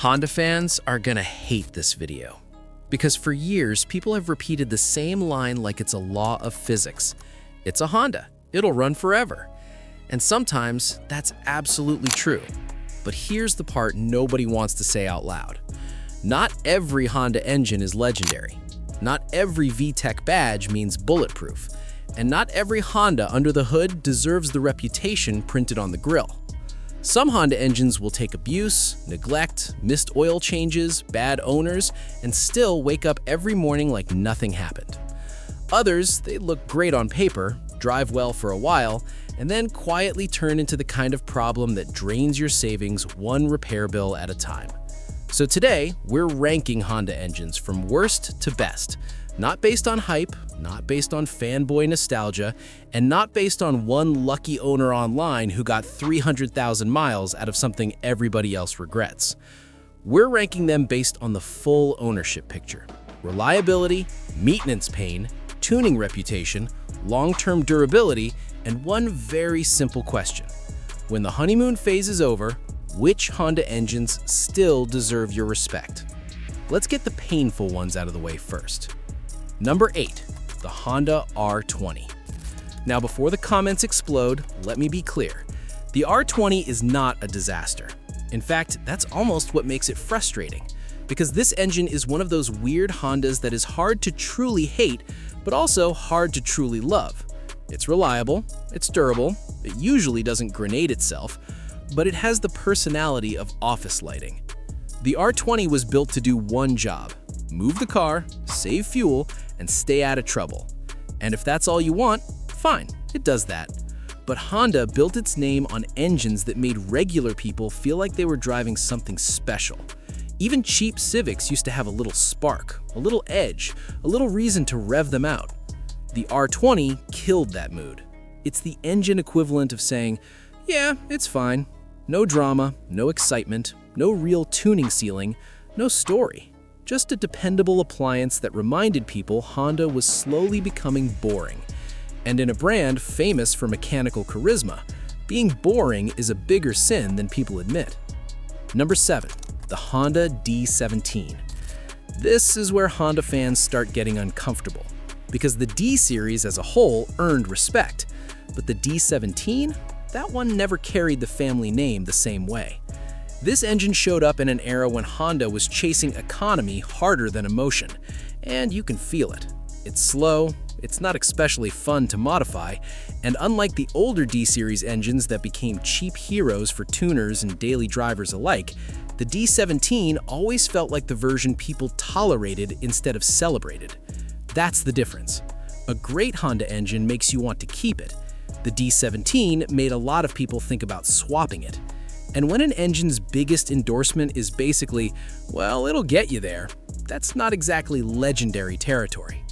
Honda fans are gonna hate this video because for years, people have repeated the same line like it's a law of physics. It's a Honda, it'll run forever. And sometimes that's absolutely true. But here's the part nobody wants to say out loud. Not every Honda engine is legendary. Not every VTEC badge means bulletproof. And not every Honda under the hood deserves the reputation printed on the grille. Some Honda engines will take abuse, neglect, missed oil changes, bad owners, and still wake up every morning like nothing happened. Others, they look great on paper, drive well for a while, and then quietly turn into the kind of problem that drains your savings one repair bill at a time. So today, we're ranking Honda engines from worst to best, not based on hype, not based on fanboy nostalgia, and not based on one lucky owner online who got 300,000 miles out of something everybody else regrets. We're ranking them based on the full ownership picture: reliability, maintenance pain, tuning reputation, long-term durability, and one very simple question. When the honeymoon phase is over, which Honda engines still deserve your respect? Let's get the painful ones out of the way first. Number 8, the Honda R20. Now, before the comments explode, let me be clear. The R20 is not a disaster. In fact, that's almost what makes it frustrating, because this engine is one of those weird Hondas that is hard to truly hate, but also hard to truly love. It's reliable, it's durable, it usually doesn't grenade itself, but it has the personality of office lighting. The R20 was built to do one job: move the car, save fuel, and stay out of trouble. And if that's all you want, fine, it does that. But Honda built its name on engines that made regular people feel like they were driving something special. Even cheap Civics used to have a little spark, a little edge, a little reason to rev them out. The R20 killed that mood. It's the engine equivalent of saying, yeah, it's fine. No drama, no excitement, no real tuning ceiling, no story. Just a dependable appliance that reminded people Honda was slowly becoming boring. And in a brand famous for mechanical charisma, being boring is a bigger sin than people admit. Number 7, the Honda D17. This is where Honda fans start getting uncomfortable, because the D series as a whole earned respect, but the D17, that one never carried the family name the same way. This engine showed up in an era when Honda was chasing economy harder than emotion, and you can feel it. It's slow, it's not especially fun to modify, and unlike the older D-Series engines that became cheap heroes for tuners and daily drivers alike, the D17 always felt like the version people tolerated instead of celebrated. That's the difference. A great Honda engine makes you want to keep it. The D17 made a lot of people think about swapping it. And when an engine's biggest endorsement is basically, well, it'll get you there, that's not exactly legendary territory.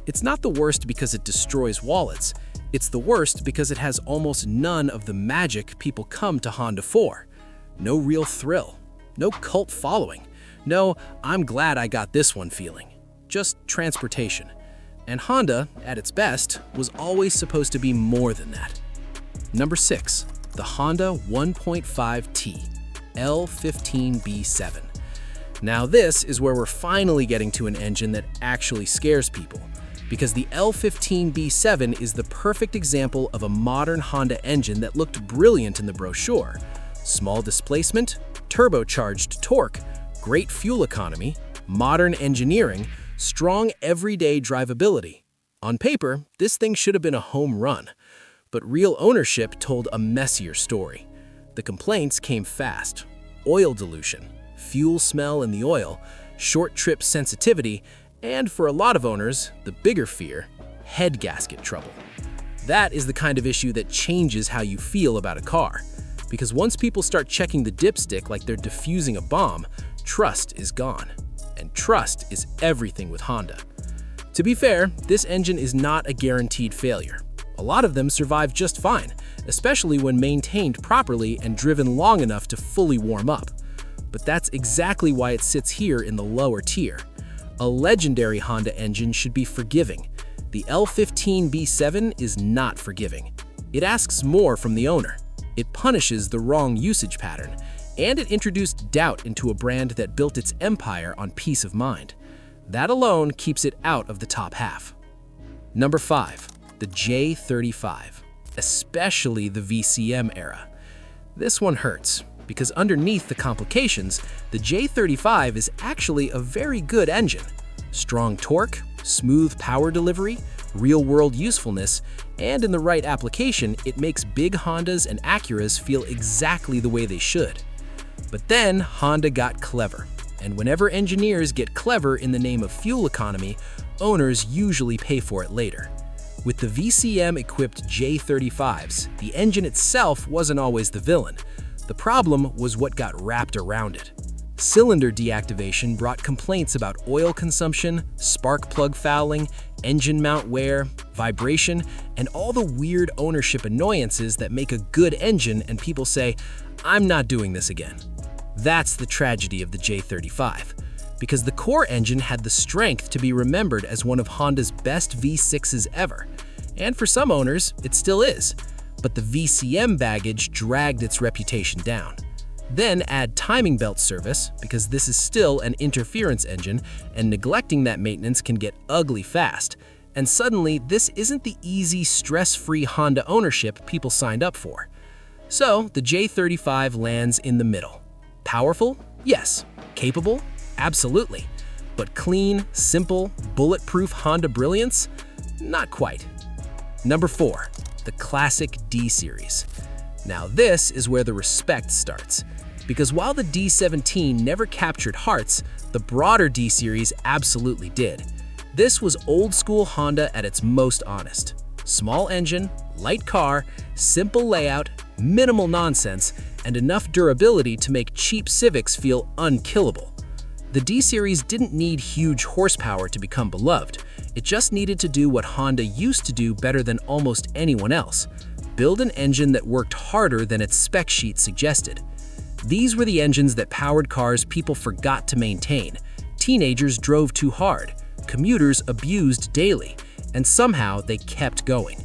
It's not the worst because it destroys wallets. It's the worst because it has almost none of the magic people come to Honda for. No real thrill. No cult following. No, I'm glad I got this one feeling. Just transportation. And Honda, at its best, was always supposed to be more than that. Number 6. The Honda 1.5T L15B7. Now this is where we're finally getting to an engine that actually scares people, because the L15B7 is the perfect example of a modern Honda engine that looked brilliant in the brochure. Small displacement, turbocharged torque, great fuel economy, modern engineering, strong everyday drivability. On paper, this thing should have been a home run. But real ownership told a messier story. The complaints came fast: oil dilution, fuel smell in the oil, short trip sensitivity, and for a lot of owners, the bigger fear, head gasket trouble. That is the kind of issue that changes how you feel about a car. Because once people start checking the dipstick like they're defusing a bomb, trust is gone. And trust is everything with Honda. To be fair, this engine is not a guaranteed failure. A lot of them survive just fine, especially when maintained properly and driven long enough to fully warm up. But that's exactly why it sits here in the lower tier. A legendary Honda engine should be forgiving. The L15B7 is not forgiving. It asks more from the owner. It punishes the wrong usage pattern. And it introduced doubt into a brand that built its empire on peace of mind. That alone keeps it out of the top half. Number 5. The J35, especially the VCM era. This one hurts, because underneath the complications, the J35 is actually a very good engine. Strong torque, smooth power delivery, real-world usefulness, and in the right application, it makes big Hondas and Acuras feel exactly the way they should. But then Honda got clever, and whenever engineers get clever in the name of fuel economy, owners usually pay for it later. With the VCM-equipped J35s, the engine itself wasn't always the villain. The problem was what got wrapped around it. Cylinder deactivation brought complaints about oil consumption, spark plug fouling, engine mount wear, vibration, and all the weird ownership annoyances that make a good engine and people say, "I'm not doing this again." That's the tragedy of the J35, because the core engine had the strength to be remembered as one of Honda's best V6s ever. And for some owners, it still is. But the VCM baggage dragged its reputation down. Then add timing belt service, because this is still an interference engine, and neglecting that maintenance can get ugly fast. And suddenly, this isn't the easy, stress-free Honda ownership people signed up for. So, the J35 lands in the middle. Powerful? Yes. Capable? Absolutely. But clean, simple, bulletproof Honda brilliance? Not quite. Number 4. The classic D-Series. Now this is where the respect starts. Because while the D17 never captured hearts, the broader D-Series absolutely did. This was old-school Honda at its most honest. Small engine, light car, simple layout, minimal nonsense, and enough durability to make cheap Civics feel unkillable. The D-Series didn't need huge horsepower to become beloved. It just needed to do what Honda used to do better than almost anyone else: build an engine that worked harder than its spec sheet suggested. These were the engines that powered cars people forgot to maintain. Teenagers drove too hard, commuters abused daily, and somehow they kept going.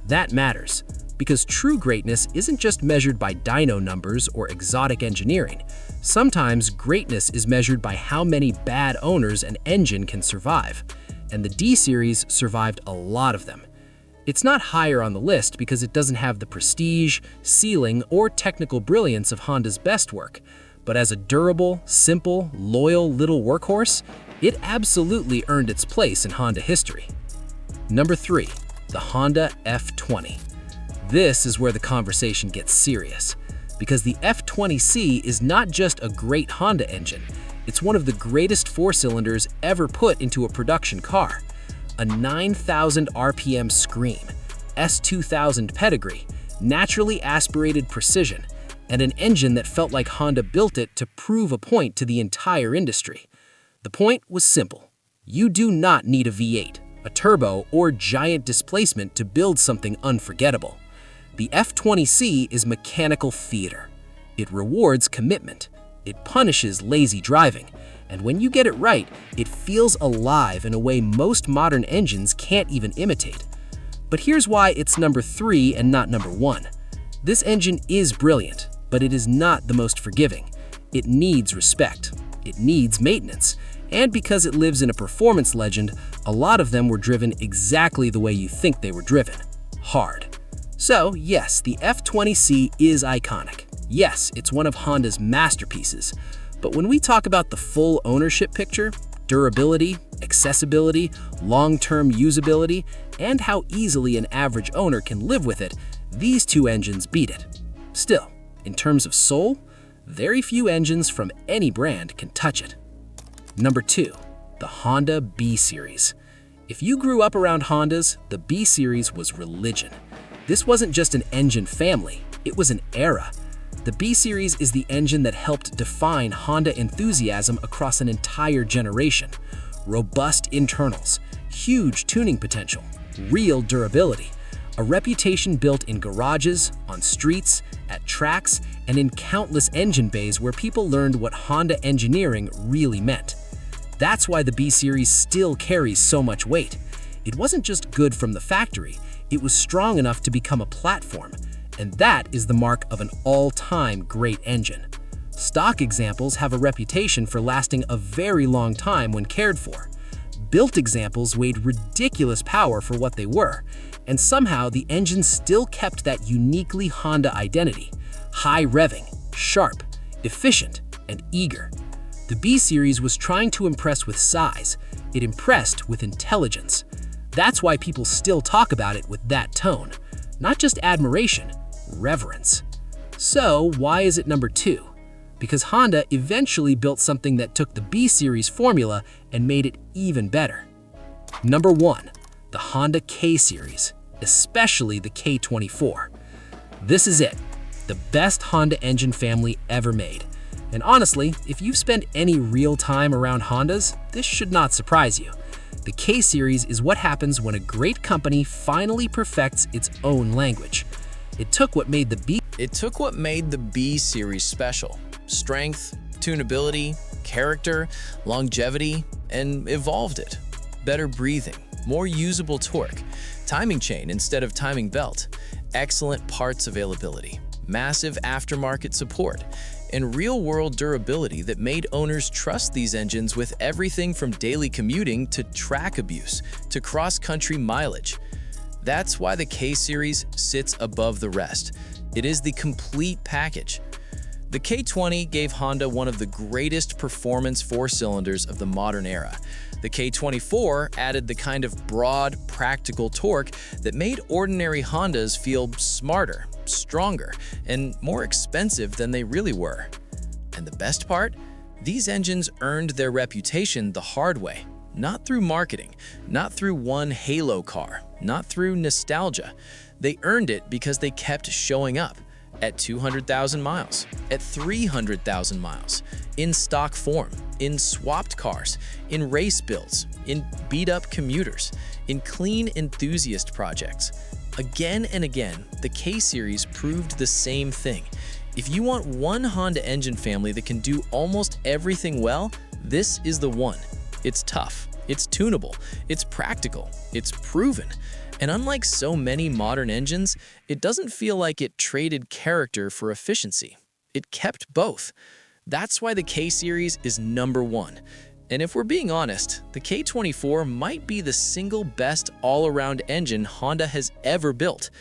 That matters, because true greatness isn't just measured by dyno numbers or exotic engineering. Sometimes greatness is measured by how many bad owners an engine can survive, and the D-Series survived a lot of them. It's not higher on the list because it doesn't have the prestige, ceiling, or technical brilliance of Honda's best work, but as a durable, simple, loyal little workhorse, it absolutely earned its place in Honda history. Number 3. The Honda F20. This is where the conversation gets serious, because the F20C is not just a great Honda engine, it's one of the greatest four-cylinders ever put into a production car. A 9,000 RPM scream, S2000 pedigree, naturally aspirated precision, and an engine that felt like Honda built it to prove a point to the entire industry. The point was simple. You do not need a V8, a turbo, or giant displacement to build something unforgettable. The F20C is mechanical theater. It rewards commitment. It punishes lazy driving. And when you get it right, it feels alive in a way most modern engines can't even imitate. But here's why it's number 3 and not number 1. This engine is brilliant, but it is not the most forgiving. It needs respect. It needs maintenance. And because it lives in a performance legend, a lot of them were driven exactly the way you think they were driven. Hard. So, yes, the F20C is iconic. Yes, it's one of Honda's masterpieces. But when we talk about the full ownership picture, durability, accessibility, long-term usability, and how easily an average owner can live with it, these two engines beat it. Still, in terms of soul, very few engines from any brand can touch it. Number 2, the Honda B-Series. If you grew up around Hondas, the B-Series was religion. This wasn't just an engine family, it was an era. The B-Series is the engine that helped define Honda enthusiasm across an entire generation. Robust internals, huge tuning potential, real durability, a reputation built in garages, on streets, at tracks, and in countless engine bays where people learned what Honda engineering really meant. That's why the B-Series still carries so much weight. It wasn't just good from the factory, it was strong enough to become a platform, and that is the mark of an all-time great engine. Stock examples have a reputation for lasting a very long time when cared for. Built examples weighed ridiculous power for what they were, and somehow the engine still kept that uniquely Honda identity: high revving, sharp, efficient, and eager. The B Series was trying to impress with size. It impressed with intelligence. That's why people still talk about it with that tone. Not just admiration, reverence. So why is it number 2? Because Honda eventually built something that took the B Series formula and made it even better. Number 1, the Honda K Series, especially the K24. This is it, the best Honda engine family ever made. And honestly, if you've spent any real time around Hondas, this should not surprise you. The K Series is what happens when a great company finally perfects its own language. It took what made the B Series special: strength, tunability, character, longevity, and evolved it. Better breathing, more usable torque, timing chain instead of timing belt, excellent parts availability, massive aftermarket support, and real-world durability that made owners trust these engines with everything from daily commuting to track abuse to cross-country mileage. That's why the K Series sits above the rest. It is the complete package. The K20 gave Honda one of the greatest performance four-cylinders of the modern era. The K24 added the kind of broad, practical torque that made ordinary Hondas feel smarter, stronger, and more expensive than they really were. And the best part? These engines earned their reputation the hard way. Not through marketing, not through one halo car, not through nostalgia. They earned it because they kept showing up. At 200,000 miles, at 300,000 miles, in stock form, in swapped cars, in race builds, in beat-up commuters, in clean enthusiast projects. Again and again, the K Series proved the same thing. If you want one Honda engine family that can do almost everything well, this is the one. It's tough, it's tunable, it's practical, it's proven. And unlike so many modern engines, it doesn't feel like it traded character for efficiency. It kept both. That's why the K Series is number 1. And if we're being honest, the K24 might be the single best all-around engine Honda has ever built.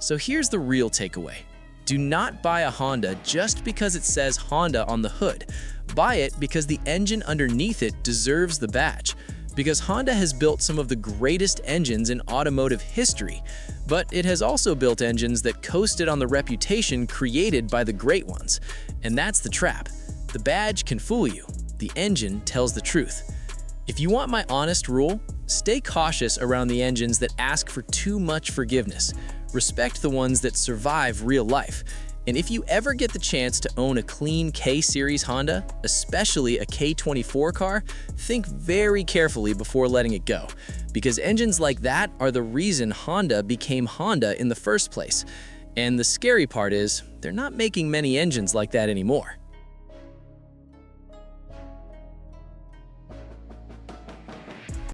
So here's the real takeaway. Do not buy a Honda just because it says Honda on the hood. Buy it because the engine underneath it deserves the badge. Because Honda has built some of the greatest engines in automotive history, but it has also built engines that coasted on the reputation created by the great ones. And that's the trap. The badge can fool you. The engine tells the truth. If you want my honest rule, stay cautious around the engines that ask for too much forgiveness. Respect the ones that survive real life. And if you ever get the chance to own a clean K Series Honda, especially a K24 car, think very carefully before letting it go. Because engines like that are the reason Honda became Honda in the first place. And the scary part is, they're not making many engines like that anymore.